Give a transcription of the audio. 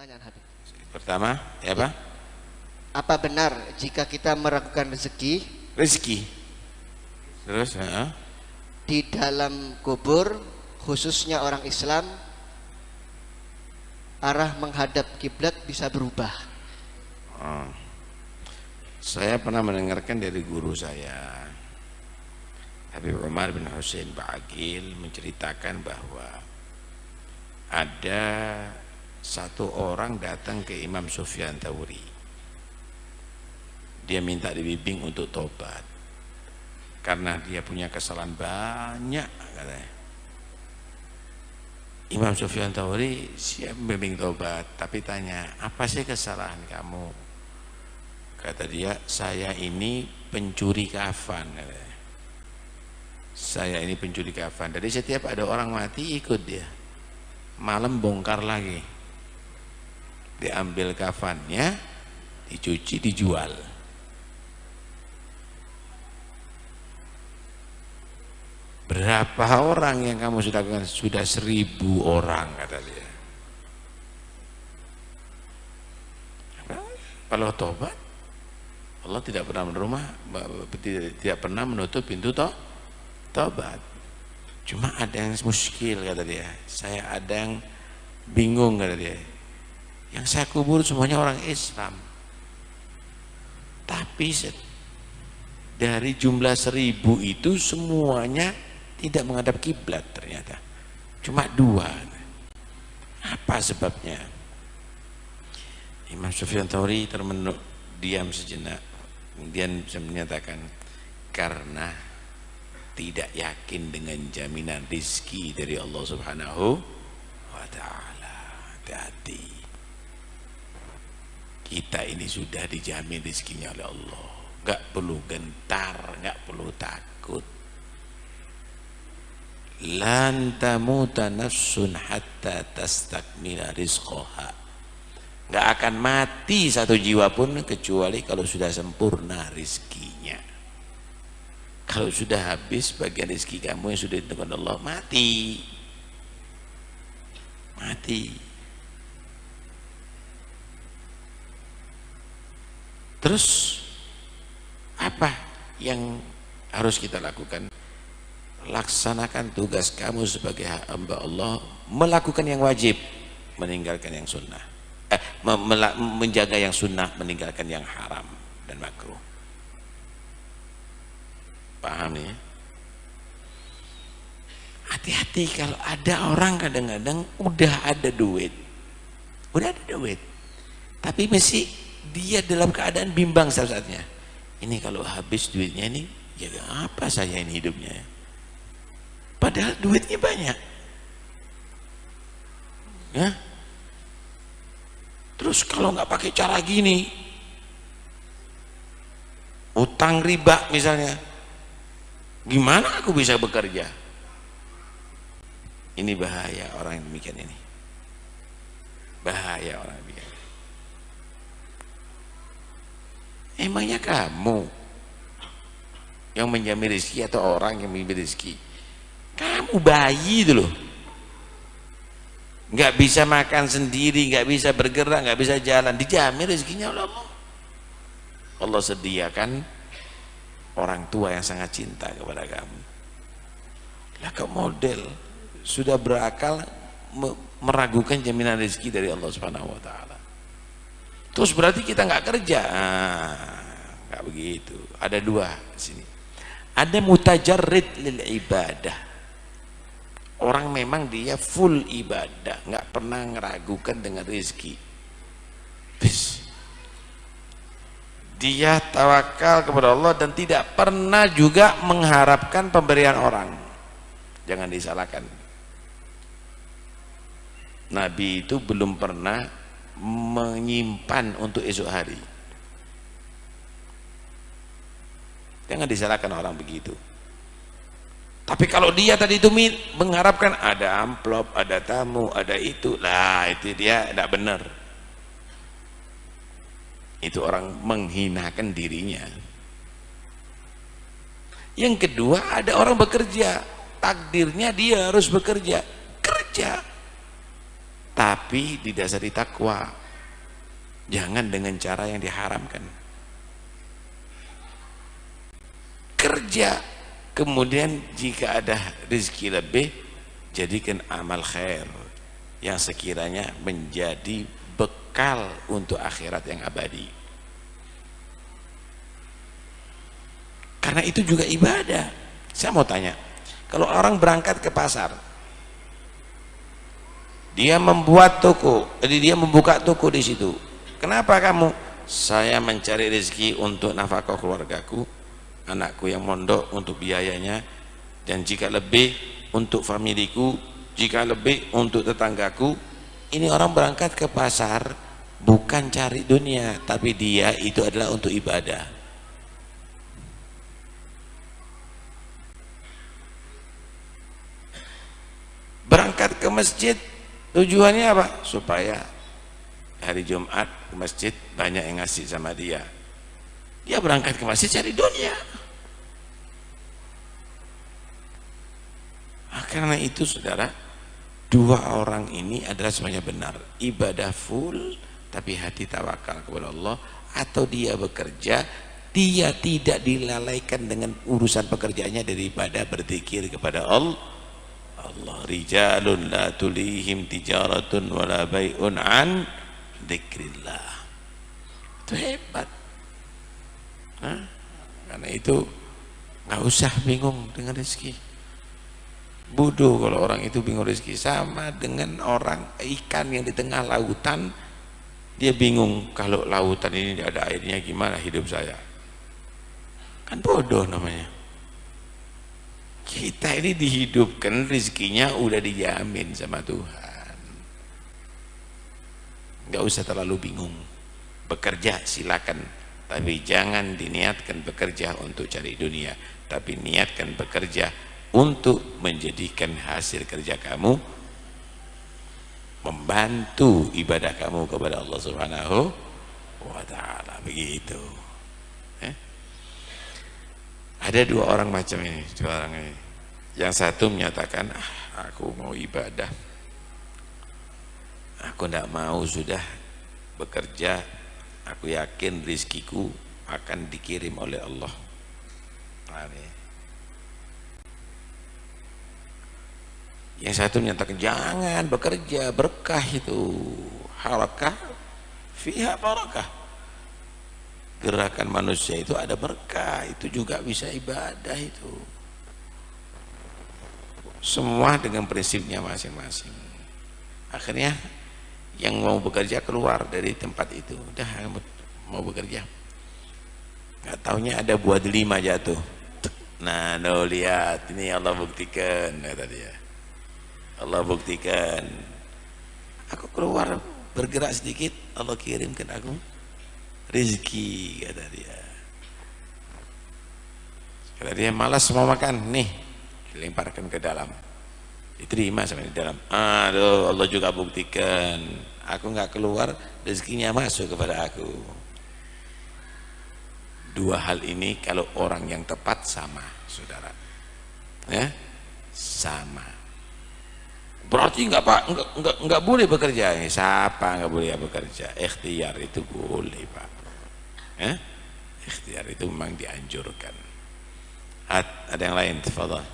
Pertanyaan Habib. Pertama, ya Pak? Apa benar jika kita meragukan rezeki Rezeki. Terus, di dalam kubur, khususnya orang Islam, arah menghadap kiblat bisa berubah? Saya pernah mendengarkan dari guru saya, Habib Umar bin Hussein Ba'akil, menceritakan bahwa ada satu orang datang ke Imam Sufyan Tsauri. Dia minta dibimbing untuk tobat karena dia punya kesalahan banyak, katanya. Imam Sufyan Tsauri siap membimbing tobat, tapi tanya, apa sih kesalahan kamu? Kata dia, saya ini pencuri kafan, katanya. Saya ini pencuri kafan. Jadi setiap ada orang mati ikut dia, malam bongkar lagi, diambil kafannya, dicuci, dijual. Berapa orang yang kamu sudah lakukan? Sudah 1000 orang, kata dia. Kalau tobat, Allah tidak pernah tidak pernah menutup pintu tobat. Cuma ada yang muskil, kata dia. Saya ada yang bingung, kata dia. Yang saya kubur semuanya orang Islam, tapi dari jumlah 1000 itu semuanya tidak menghadap kiblat ternyata, cuma 2. Apa sebabnya? Imam Sufyan Tsauri diam sejenak, kemudian bisa menyatakan, karena tidak yakin dengan jaminan rizki dari Allah Subhanahu wa ta'ala. Hati-hati, kita ini sudah dijamin rizkinya oleh Allah, nggak perlu gentar, nggak perlu takut. Lan tamuta nafsun hatta tastakmila rizqaha. Nggak akan mati satu jiwa pun kecuali kalau sudah sempurna rizkinya. Kalau sudah habis bagian rizki kamu yang sudah ditentukan Allah, mati. Terus apa yang harus kita lakukan? Laksanakan tugas kamu sebagai hamba Allah, melakukan yang wajib, meninggalkan yang sunnah, menjaga yang sunnah, meninggalkan yang haram dan makruh. Paham ya? Hati-hati kalau ada orang kadang-kadang udah ada duit, tapi masih dia dalam keadaan bimbang saat-saatnya. Ini kalau habis duitnya ini, ya apa saya ini hidupnya ya? Padahal duitnya banyak, ya. Terus kalau nggak pakai cara gini, utang riba misalnya, gimana aku bisa bekerja? Ini bahaya orang yang demikian ini. Bahaya orang yang demikian. Emangnya kamu yang menjamin rezeki atau orang yang menjamin rezeki? Kamu bayi itu loh, nggak bisa makan sendiri, nggak bisa bergerak, nggak bisa jalan, dijamin rezekinya oleh Allah. Allah sediakan orang tua yang sangat cinta kepada kamu. Lah kau model sudah berakal meragukan jaminan rezeki dari Allah Subhanahu wa ta'ala. Terus berarti kita nggak kerja? Nggak begitu. Ada 2 di sini. Ada mutajarrid lil ibadah. Orang memang dia full ibadah, nggak pernah ngeragukan dengan rezeki. Dia tawakal kepada Allah dan tidak pernah juga mengharapkan pemberian orang. Jangan disalahkan. Nabi itu belum pernah menyimpan untuk esok hari. Jangan disalahkan orang begitu. Tapi kalau dia tadi itu mengharapkan ada amplop, ada tamu, ada itu, lah itu dia tidak benar. Itu orang menghinakan dirinya. Yang kedua, ada orang bekerja, takdirnya dia harus bekerja, kerja. tapi didasari takwa, jangan dengan cara yang diharamkan. Kerja, kemudian jika ada rezeki lebih, jadikan amal khair yang sekiranya menjadi bekal untuk akhirat yang abadi. Karena itu juga ibadah. Saya mau tanya, kalau orang berangkat ke pasar, dia membuat toko, jadi dia membuka toko di situ. Kenapa kamu? Saya mencari rezeki untuk nafkah keluargaku, anakku yang mondok untuk biayanya, dan jika lebih untuk familiku, jika lebih untuk tetanggaku. Ini orang berangkat ke pasar bukan cari dunia, tapi dia itu adalah untuk ibadah. Berangkat ke masjid tujuannya apa? Supaya hari Jumat ke masjid banyak yang ngasih sama dia. Dia berangkat ke masjid cari dunia. Karena itu saudara, dua orang ini adalah semuanya benar, ibadah full tapi hati tawakal kepada Allah, atau dia bekerja, dia tidak dilalaikan dengan urusan pekerjaannya daripada berzikir kepada Allah. Rijalun la tulihim tijaratun wala bai'un an dzikrillah. Itu hebat. Karena itu nggak usah bingung dengan rezeki. Bodoh kalau orang itu bingung rezeki. Sama dengan orang ikan yang di tengah lautan, dia bingung kalau lautan ini tidak ada airnya gimana hidup saya. Kan bodoh namanya. Kita ini dihidupkan, rezekinya udah dijamin sama Tuhan. Nggak usah terlalu bingung. Bekerja silakan, tapi jangan diniatkan bekerja untuk cari dunia, tapi niatkan bekerja untuk menjadikan hasil kerja kamu membantu ibadah kamu kepada Allah Subhanahu wa ta'ala. Begitu. Ada dua orang macam ini, dua orang ini. Yang satu menyatakan, aku mau ibadah, aku tidak mau sudah bekerja, aku yakin rizkiku akan dikirim oleh Allah. Yang satu menyatakan, jangan bekerja, berkah itu, harakah fiha barakah. Gerakan manusia itu ada berkah, itu juga bisa ibadah itu. Semua dengan prinsipnya masing-masing. Akhirnya yang mau bekerja keluar dari tempat itu, udah mau bekerja, nggak taunya ada buah delima jatuh. Nah, no, lihat ini Allah buktikan, kata dia. Allah buktikan. Aku keluar bergerak sedikit, Allah kirimkan aku rezeki, kata dia. Kata dia, malas mau makan, nih dilemparkan ke dalam, diterima sampai di dalam. Aduh, Allah juga buktikan, aku nggak keluar, rezekinya masuk kepada aku. Dua hal ini kalau orang yang tepat sama, saudara, ya sama. Berarti nggak boleh bekerja. Siapa nggak boleh bekerja? Ikhtiar itu boleh, Pak. Ikhtiar itu memang dianjurkan. Ada yang lain, tafadhal.